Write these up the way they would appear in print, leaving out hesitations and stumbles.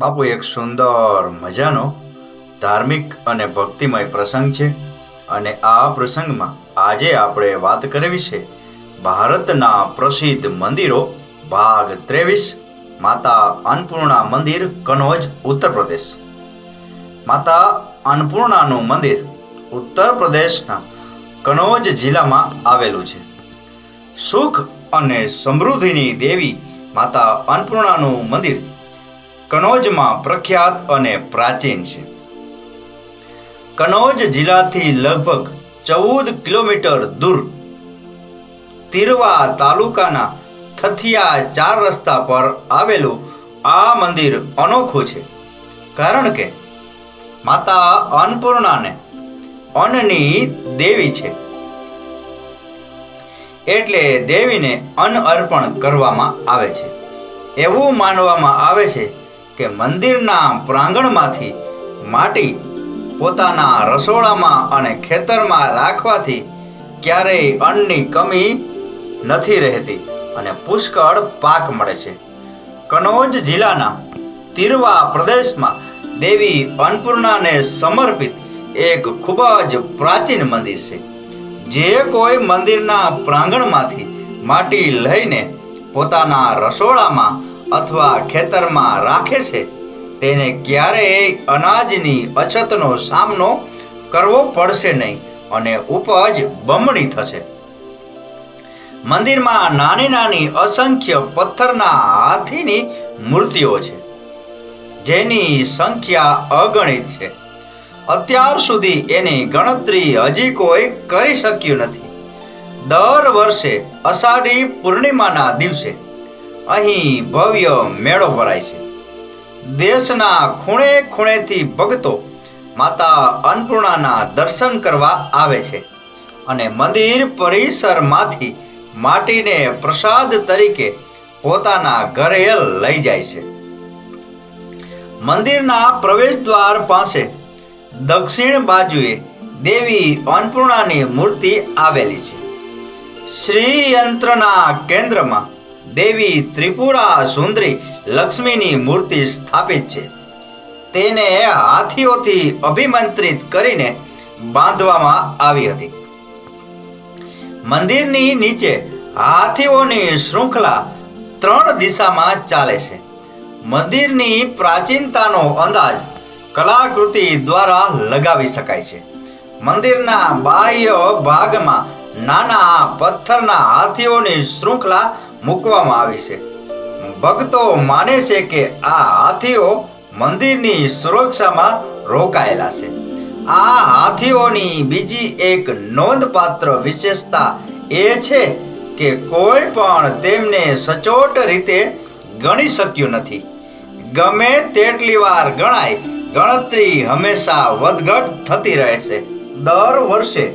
બાપુ, એક સુંદર મજાનો ધાર્મિક અને ભક્તિમય પ્રસંગ છે. અને આ પ્રસંગમાં આજે આપણે વાત કરવી છે ભારતના પ્રસિદ્ધ મંદિરો ભાગ 23, માતા અન્નપૂર્ણા મંદિર, કનોજ, ઉત્તર પ્રદેશ. માતા અન્નપૂર્ણાનું મંદિર ઉત્તર પ્રદેશના કનોજ જિલ્લામાં આવેલું છે. સુખ અને સમૃદ્ધિની દેવી માતા અન્નપૂર્ણાનું મંદિર કનોજમાં પ્રખ્યાત અને પ્રાચીન છે. કનોજ જિલ્લાથી લગભગ 14 કિલોમીટર દૂર તિરવા તાલુકાના થથિયા 4 રસ્તા પર આવેલું આ મંદિર અનોખું છે, કારણ કે માતા અન્નપૂર્ણાને અન્નની દેવી છે, એટલે દેવીને અન્ન અર્પણ કરવામાં આવે છે. એવું માનવામાં આવે છે કે મંદિરના પ્રાંગણમાંથી માટી પોતાના રસોડામાં અને ખેતરમાં રાખવાથી ક્યારેય અન્નની કમી નથી રહેતી અને પુષ્કળ પાક મળે છે. કનોજ જિલ્લાના તિરવા પ્રદેશમાં દેવી અન્નપૂર્ણાને સમર્પિત એક ખૂબ જ પ્રાચીન મંદિર છે. જે કોઈ મંદિરના પ્રાંગણમાંથી માટી લઈને પોતાના રસોડામાં અથવા ખેતરમાં રાખે છે, તેને ક્યારેય અનાજની અછતનો સામનો કરવો પડશે નહીં અને ઉપજ બમણી થશે. મંદિરમાં નાની નાની અસંખ્ય પથ્થરના હાથીની મૂર્તિઓ છે, જેની સંખ્યા અગણિત છે. અત્યાર સુધી એની ગણતરી હજી કોઈ કરી શક્યું નથી. દર વર્ષે અષાઢી પૂર્ણિમાના દિવસે અહીં ભવ્ય મેળો ભરાય છે. દેશના ખૂણે ખૂણેથી ભક્તો માતા અન્નપૂર્ણાના દર્શન કરવા આવે છે અને મંદિર પરિસરમાંથી માટીને પ્રસાદ તરીકે પોતાના ઘરે લઈ જાય છે. મંદિરના પ્રવેશદ્વાર પાસે દક્ષિણ બાજુએ દેવી અન્નપૂર્ણાની મૂર્તિ આવેલી છે. શ્રીયંત્રના કેન્દ્રમાં દેવી ત્રિપુરા સુંદરી લક્ષ્મીની મૂર્તિ સ્થાપિત છે. તેને હાથીઓથી અભિમંત્રિત કરીને બાંધવામાં આવી હતી. મંદિરની નીચે હાથીઓની શૃંખલા 3 દિશામાં ચાલે છે. મંદિરની પ્રાચીનતાનો અંદાજ કલાકૃતિ દ્વારા લગાવી શકાય છે. મંદિરના બાહ્ય ભાગમાં નાના પથ્થરના હાથીઓની શૃંખલા મૂકવામાં આવી છે. ભક્તો માને છે કે આ હાથીઓ મંદિરની સુરક્ષામાં રોકાયેલા છે. આ હાથીઓની બીજી એક નોંધપાત્ર વિશેષતા એ છે કે કોઈ પણ તેમને સચોટ રીતે ગણી શક્યું નથી. ગમે તેટલી વાર ગણાય, ગણતરી હંમેશા વધઘટ થતી રહે છે. દર વર્ષે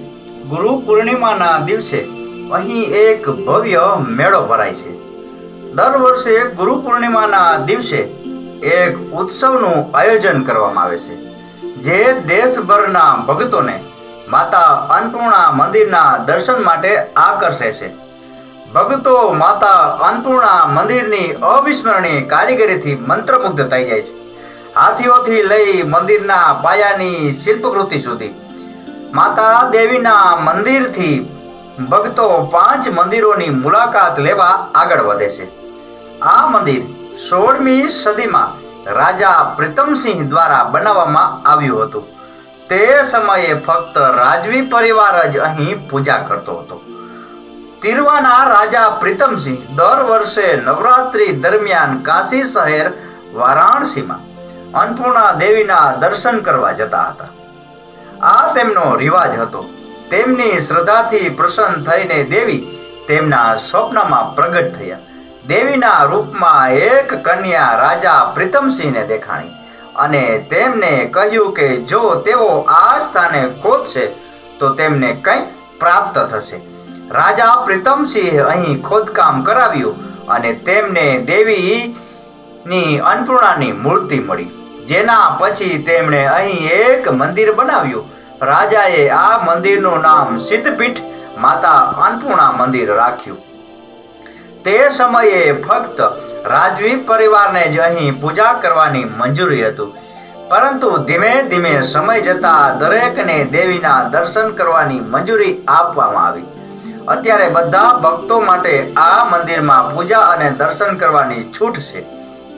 ગુરુ પૂર્ણિમાના દિવસે અહીં એક ભવ્ય મેળો ભરાય છે. દર વર્ષે ગુરુ પૂર્ણિમાના દિવસે એક ઉત્સવનું આયોજન કરવામાં આવે છે, જે દેશભરના ભક્તોને માતા અન્નપૂર્ણા મંદિરના દર્શન માટે આકર્ષે છે. ભક્તો માતા અન્નપૂર્ણા મંદિરની અવિસ્મરણીય કારીગરીથી મંત્રમુગ્ધ થઈ જાય છે. હાથીઓથી લઈ મંદિરના પાયાની શિલ્પકૃતિ સુધી માતા દેવીના મંદિરથી ભક્તો 5 મંદિરોની મુલાકાત લેવા આગળ વધે છે. આ મંદિર 16મી સદીમાં રાજા પ્રીતમસિંહ દ્વારા બનાવવામાં આવ્યું હતું. તે સમયે ફક્ત રાજવી પરિવાર જ અહીં પૂજા કરતો હતો. તિરવાના રાજા પ્રીતમસિંહ દર વર્ષે નવરાત્રી દરમિયાન કાશી શહેર વારાણસીમાં અન્નપૂર્ણા દેવીના દર્શન કરવા જતા હતા. આ તેમનો રિવાજ હતો. તેમની શ્રદ્ધાથી પ્રસન્ન થઈને દેવી તેમના સ્વપ્નમાં પ્રગટ થયા. દેવીના રૂપમાં એક કન્યા રાજા પ્રીતમસિંહને દેખાણી અને તેમને કહ્યું કે જો તેઓ આ સ્થાને ખોદશે તો તેમને કંઈક પ્રાપ્ત થશે. રાજા પ્રીતમસિંહે અહીં ખોદકામ કરાવ્યું અને તેમને દેવીની અન્નપૂર્ણાની મૂર્તિ મળી, જેના પછી તેમણે અહીં એક મંદિર બનાવ્યું. રાજાએ આ મંદિરનું નામ સિદ્ધપીઠ માતા અન્નપૂર્ણા મંદિર રાખ્યું. તે સમયે ફક્ત રાજવી પરિવારને જ અહીં પૂજા કરવાની મંજૂરી હતું, પરંતુ ધીમે ધીમે સમય જતા દરેકને દેવીના દર્શન કરવાની મંજૂરી આપવામાં આવી. અત્યારે બધા ભક્તો માટે આ મંદિરમાં પૂજા અને દર્શન કરવાની છૂટ છે.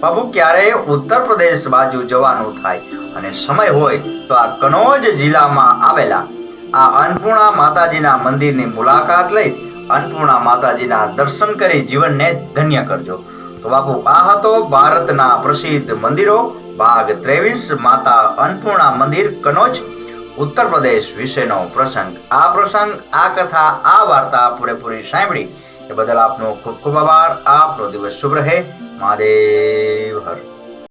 બાબુ ક્યારેય ઉત્તર પ્રદેશ બાજુ જવાનું થાય અને સમય હોય તો આ કનોજ જિલ્લામાં આવેલા આ અન્નપૂર્ણા માતાજીના મંદિરની મુલાકાત લઈ અન્નપૂર્ણા માતાજીના દર્શન કરી જીવનને ધન્ય કરજો. તો બાપુ આ હતો ભારતના પ્રસિદ્ધ મંદિરો ભાગ 23 માતા અન્નપૂર્ણા મંદિર કનોજ ઉત્તર પ્રદેશ વિશેનો પ્રસંગ. આ પ્રસંગ, આ કથા, આ વાર્તા પૂરેપૂરી સાંભળી એ બદલ આપનો ખૂબ ખૂબ આભાર. આપનો દિવસ શુભ રહે. મહાદેવ હર.